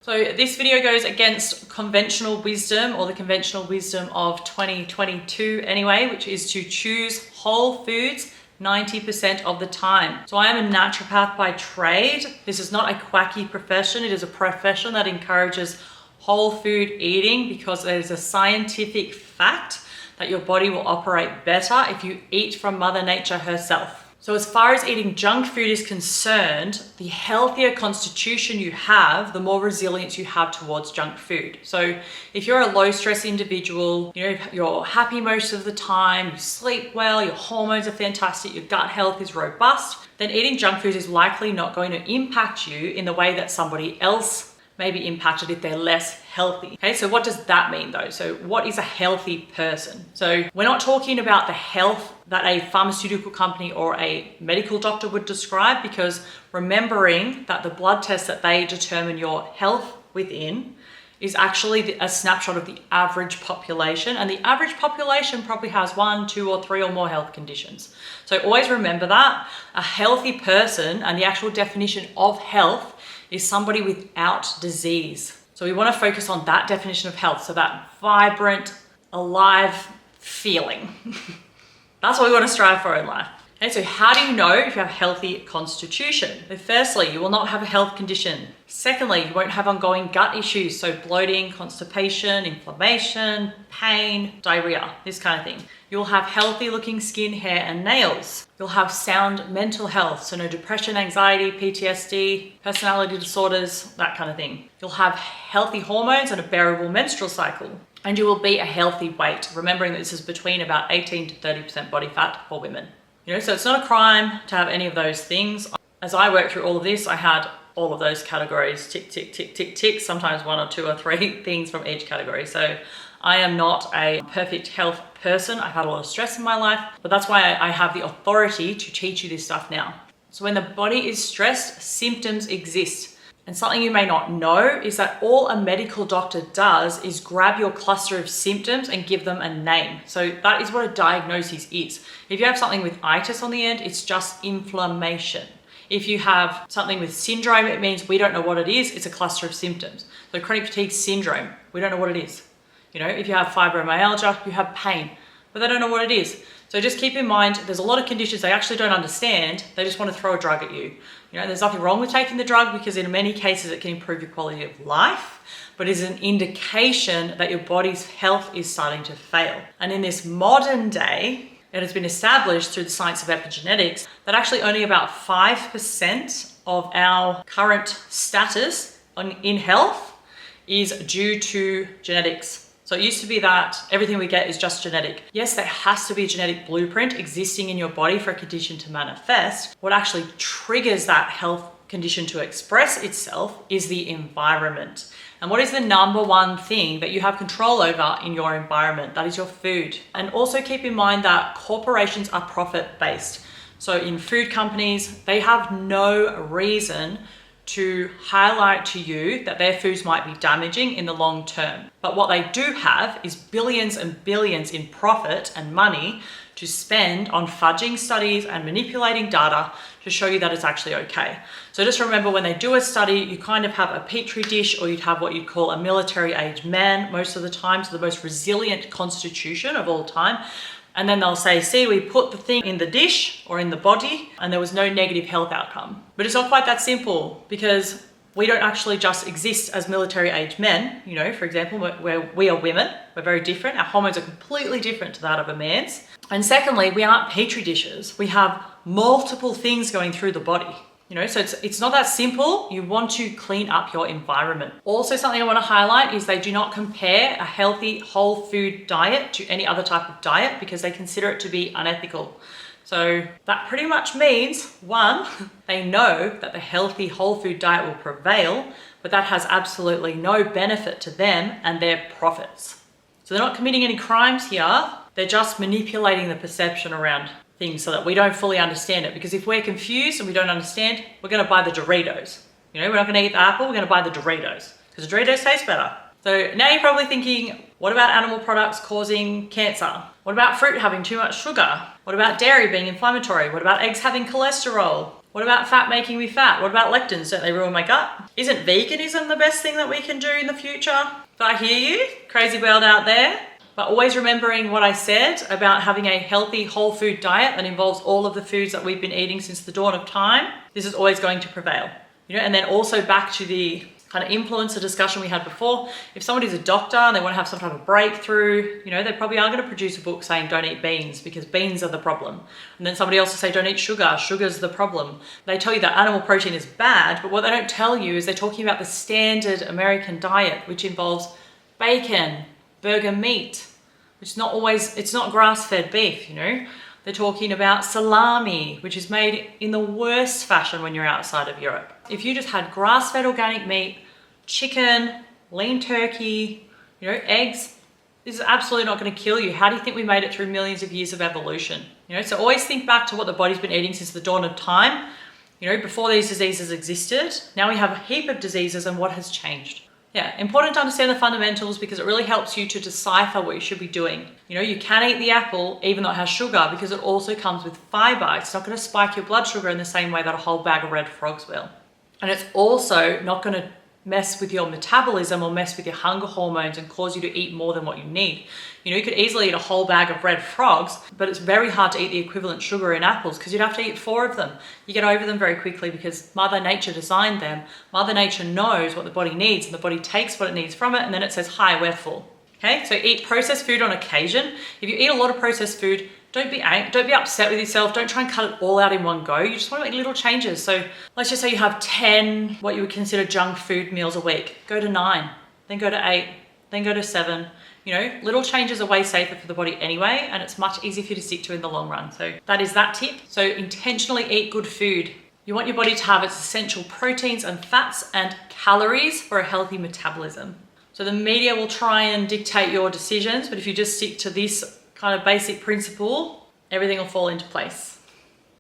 So this video goes against conventional wisdom, or the conventional wisdom of 2022 anyway, which is to choose whole foods 90% of the time. So I am a naturopath by trade. This is not a quacky profession. It is a profession that encourages whole food eating because it is a scientific fact that your body will operate better if you eat from Mother Nature herself. So as far as eating junk food is concerned, the healthier constitution you have, the more resilience you have towards junk food. So if you're a low stress individual, you're happy most of the time, you sleep well, your hormones are fantastic, your gut health is robust, then eating junk food is likely not going to impact you in the way that somebody else may be impacted if they're less healthy. Okay, so what does that mean though? So what is a healthy person? So we're not talking about the health that a pharmaceutical company or a medical doctor would describe, because remembering that the blood test that they determine your health within is actually a snapshot of the average population, and the average population probably has 1, 2, or 3 or more health conditions. So always remember that a healthy person, and the actual definition of health, is somebody without disease. So we want to focus on that definition of health, so that vibrant, alive feeling. That's what we want to strive for in life. Okay, so how do you know if you have a healthy constitution? So firstly, you will not have a health condition. Secondly, you won't have ongoing gut issues, so bloating, constipation, inflammation, pain, diarrhea, this kind of thing. You'll have healthy looking skin, hair, and nails. You'll have sound mental health, so no depression, anxiety, PTSD, personality disorders, that kind of thing. You'll have healthy hormones and a bearable menstrual cycle. And you will be a healthy weight, remembering that this is between about 18 to 30% body fat for women. So it's not a crime to have any of those things. As I worked through all of this, I had all of those categories, tick, tick, tick, tick, tick, sometimes 1 or 2 or 3 things from each category. So I am not a perfect health person. I've had a lot of stress in my life, but that's why I have the authority to teach you this stuff now. So when the body is stressed, symptoms exist. And something you may not know is that all a medical doctor does is grab your cluster of symptoms and give them a name. So that is what a diagnosis is. If you have something with itis on the end, it's just inflammation. If you have something with syndrome, it means we don't know what it is. It's a cluster of symptoms. So chronic fatigue syndrome, we don't know what it is. If you have fibromyalgia, you have pain, but they don't know what it is. So just keep in mind, there's a lot of conditions they actually don't understand. They just want to throw a drug at you. There's nothing wrong with taking the drug, because in many cases it can improve your quality of life, but is an indication that your body's health is starting to fail. And in this modern day, it has been established through the science of epigenetics that actually only about 5% of our current status in health is due to genetics. So it used to be that everything we get is just genetic. Yes, there has to be a genetic blueprint existing in your body for a condition to manifest. What actually triggers that health condition to express itself is the environment. And what is the number one thing that you have control over in your environment? That is your food. And also keep in mind that corporations are profit-based. So in food companies, they have no reason to highlight to you that their foods might be damaging in the long term. But what they do have is billions and billions in profit and money to spend on fudging studies and manipulating data to show you that it's actually okay. So just remember, when they do a study, you kind of have a petri dish, or you'd have what you'd call a military age man most of the time, so the most resilient constitution of all time. And then they'll say, see, we put the thing in the dish or in the body and there was no negative health outcome. But it's not quite that simple, because we don't actually just exist as military age men. For example, where we are women, we're very different. Our hormones are completely different to that of a man's. And secondly, we aren't petri dishes. We have multiple things going through the body. So it's not that simple. You want to clean up your environment. Also, something I want to highlight is they do not compare a healthy whole food diet to any other type of diet, because they consider it to be unethical. So that pretty much means, 1, they know that the healthy whole food diet will prevail, but that has absolutely no benefit to them and their profits. So they're not committing any crimes here. They're just manipulating the perception around things so that we don't fully understand it. Because if we're confused and we don't understand, we're going to buy the Doritos. We're not going to eat the apple, we're going to buy the Doritos, because the Doritos taste better. So now you're probably thinking, what about animal products causing cancer? What about fruit having too much sugar? What about dairy being inflammatory? What about eggs having cholesterol? What about fat making me fat? What about lectins? Don't they ruin my gut? Isn't veganism the best thing that we can do in the future? But I hear you, crazy world out there. But always remembering what I said about having a healthy whole food diet that involves all of the foods that we've been eating since the dawn of time. This is always going to prevail. And then also back to the kind of influencer discussion we had before. If somebody's a doctor and they want to have some type of breakthrough, they probably are going to produce a book saying don't eat beans because beans are the problem. And then somebody else will say don't eat sugar, sugar's the problem. They tell you that animal protein is bad, but what they don't tell you is they're talking about the standard American diet, which involves bacon, burger meat, which is not always, it's not grass-fed beef, They're talking about salami, which is made in the worst fashion when you're outside of Europe. If you just had grass-fed organic meat, chicken, lean turkey, eggs, this is absolutely not going to kill you. How do you think we made it through millions of years of evolution? So always think back to what the body's been eating since the dawn of time. Before these diseases existed. Now we have a heap of diseases, and what has changed? Yeah, important to understand the fundamentals because it really helps you to decipher what you should be doing. You can eat the apple even though it has sugar because it also comes with fiber. It's not going to spike your blood sugar in the same way that a whole bag of red frogs will. And it's also not going to mess with your metabolism or mess with your hunger hormones and cause you to eat more than what you need. You could easily eat a whole bag of red frogs, but it's very hard to eat the equivalent sugar in apples because you'd have to eat 4 of them. You get over them very quickly because Mother Nature designed them. Mother Nature knows what the body needs and the body takes what it needs from it and then it says, hi, we're full. Okay, so eat processed food on occasion. If you eat a lot of processed food, don't be upset with yourself. Don't try and cut it all out in one go. You just want to make little changes. So let's just say you have 10 what you would consider junk food meals a week. Go to 9, then go to 8, then go to 7. Little changes are way safer for the body anyway, and it's much easier for you to stick to in the long run. So that is that tip. So intentionally eat good food. You want your body to have its essential proteins and fats and calories for a healthy metabolism. So the media will try and dictate your decisions, but if you just stick to this kind of basic principle, everything will fall into place.